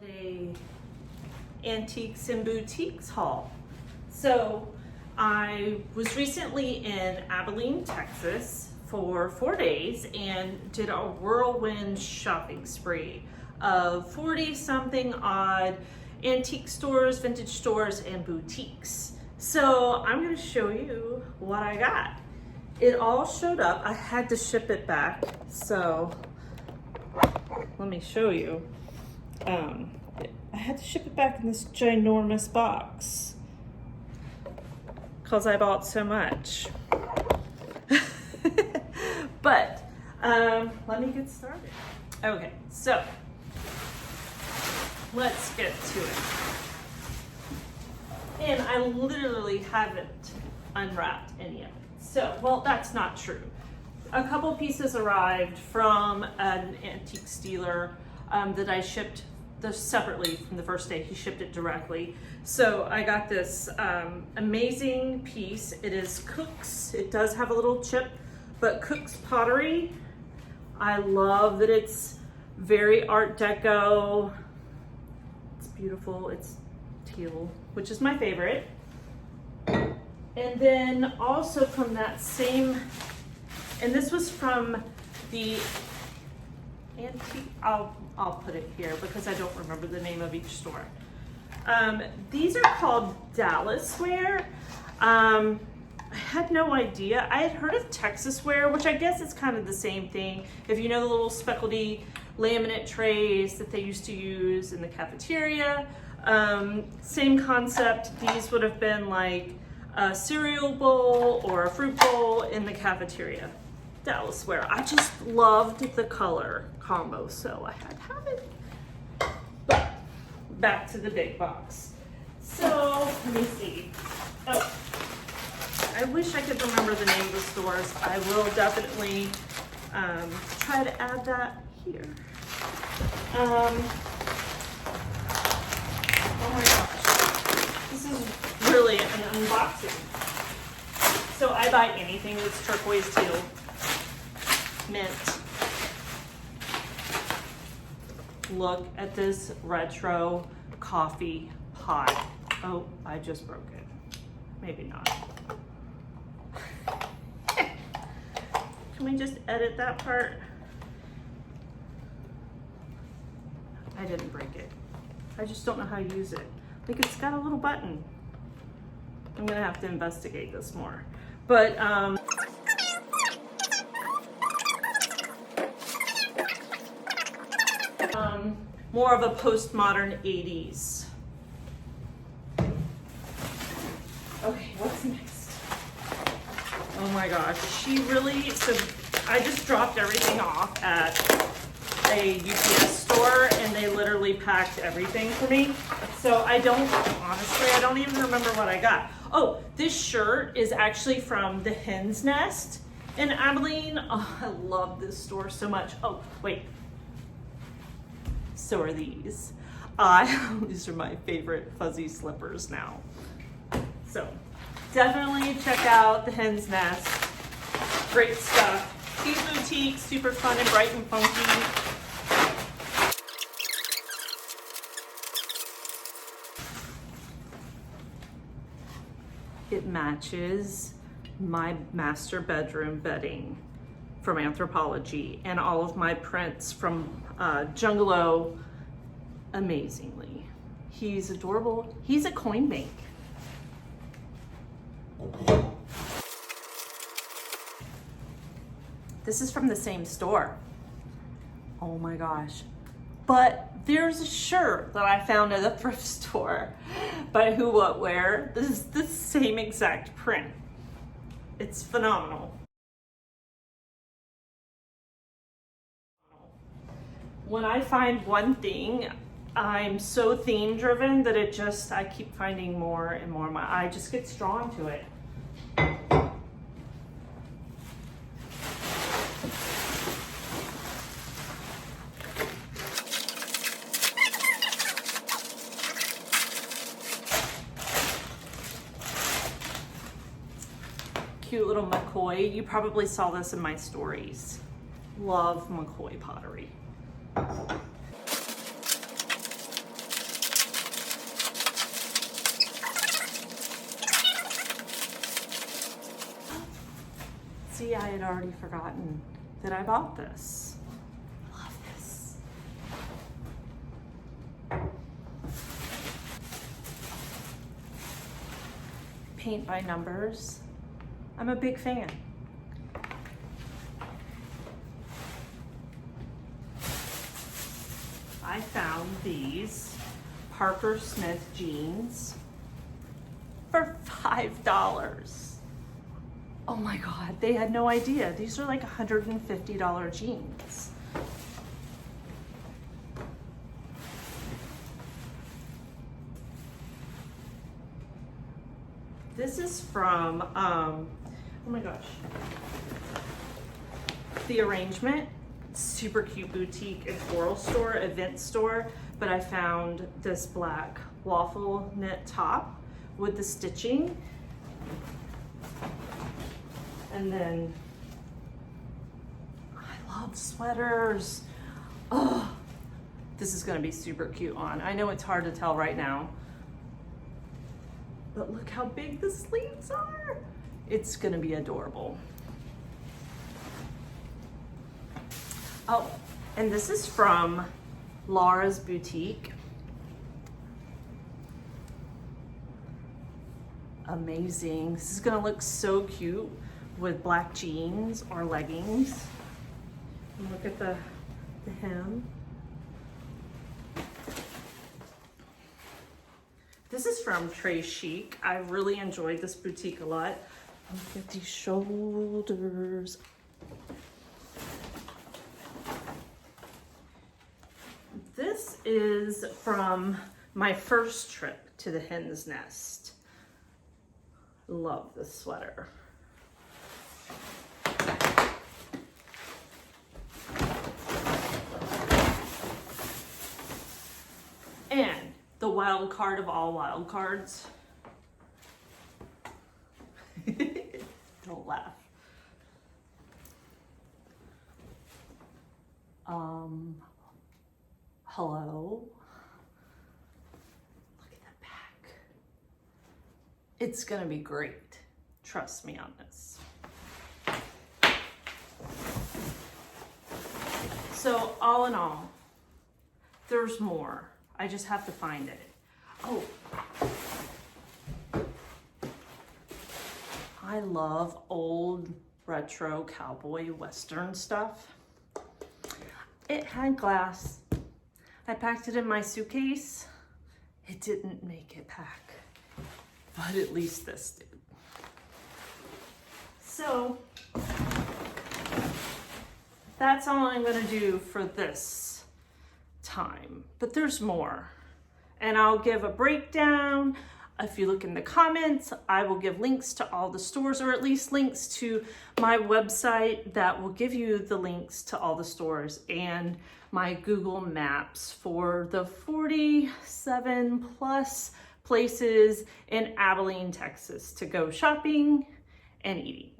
holiday antiques and boutiques haul. So I was recently in Abilene, Texas for 4 days and did a whirlwind shopping spree of 40 something odd antique stores, vintage stores, and boutiques. So I'm going to show you what I got. It all showed up. I had to ship it back, so let me show you. I had to ship it back in this ginormous box because I bought so much. But let me get started. Okay, so let's get to it. And I literally haven't unwrapped any of it. So, well, that's not true. A couple pieces arrived from an antique dealer that I shipped separately from the first day. He shipped it directly. So I got this amazing piece. It is Cook's. It does have a little chip, but Cook's pottery. I love that it's very Art Deco. It's beautiful. It's teal, which is my favorite. And then also from that same, and this was from the antique, I'll put it here because I don't remember the name of each store. These are called Dallas ware. I had no idea. I had heard of Texas ware, which I guess is kind of the same thing. If you know the little speckledy laminate trays that they used to use in the cafeteria, same concept. These would have been like a cereal bowl or a fruit bowl in the cafeteria. Dallas ware. I just loved the color combo, so I had to have it. But back to the big box. So let me see. Oh, I wish I could remember the name of the stores. I will definitely try to add that here. Oh my gosh, this is really an unboxing. So I buy anything that's turquoise teal, mint. Look at this retro coffee pot. Oh, I just broke it. Maybe not. Can we just edit that part? I didn't break it. I just don't know how to use it. Like, it's got a little button. I'm gonna have to investigate this more. But more of a postmodern 80s. Okay, what's next? Oh my gosh, so I just dropped everything off at a UPS store and they literally packed everything for me. So honestly, I don't even remember what I got. Oh, this shirt is actually from the Hen's Nest in Abilene. Oh, I love this store so much. Oh, wait. So are these. These are my favorite fuzzy slippers now. So definitely check out the Hen's Nest. Great stuff. Cute boutique, super fun and bright and funky. It matches my master bedroom bedding from Anthropologie and all of my prints from Jungalow amazingly. He's adorable. He's a coin bank. This is from the same store. Oh my gosh. But there's a shirt that I found at a thrift store by Who What Wear. This is the same exact print. It's phenomenal. When I find one thing, I'm so theme driven that I keep finding more and more. My eye just gets drawn to it. Cute little McCoy. You probably saw this in my stories. Love McCoy pottery. See, I had already forgotten that I bought this. Love this. Paint by numbers. I'm a big fan. I found these Parker Smith jeans for $5. Oh my God, they had no idea. These are like $150 jeans. This is from, oh my gosh, The Arrangement. Super cute boutique and floral store, event store, but I found this black waffle knit top with the stitching. And then I love sweaters. Oh, this is gonna be super cute on. I know it's hard to tell right now, but look how big the sleeves are. It's gonna be adorable. Oh, and this is from Laura's Boutique. Amazing. This is gonna look so cute with black jeans or leggings. And look at the hem. This is from Trey Chic. I really enjoyed this boutique a lot. Look at these shoulders. This is from my first trip to the Hen's Nest. Love this sweater. And the wild card of all wild cards. Don't laugh. Hello. Look at the back. It's gonna be great. Trust me on this. So all in all, there's more. I just have to find it. Oh, I love old retro cowboy western stuff. It had glass. I packed it in my suitcase. It didn't make it pack, but at least this did. So that's all I'm gonna do for this time, but there's more. And I'll give a breakdown. If you look in the comments, I will give links to all the stores, or at least links to my website that will give you the links to all the stores, and my Google Maps for the 47 plus places in Abilene, Texas to go shopping and eating.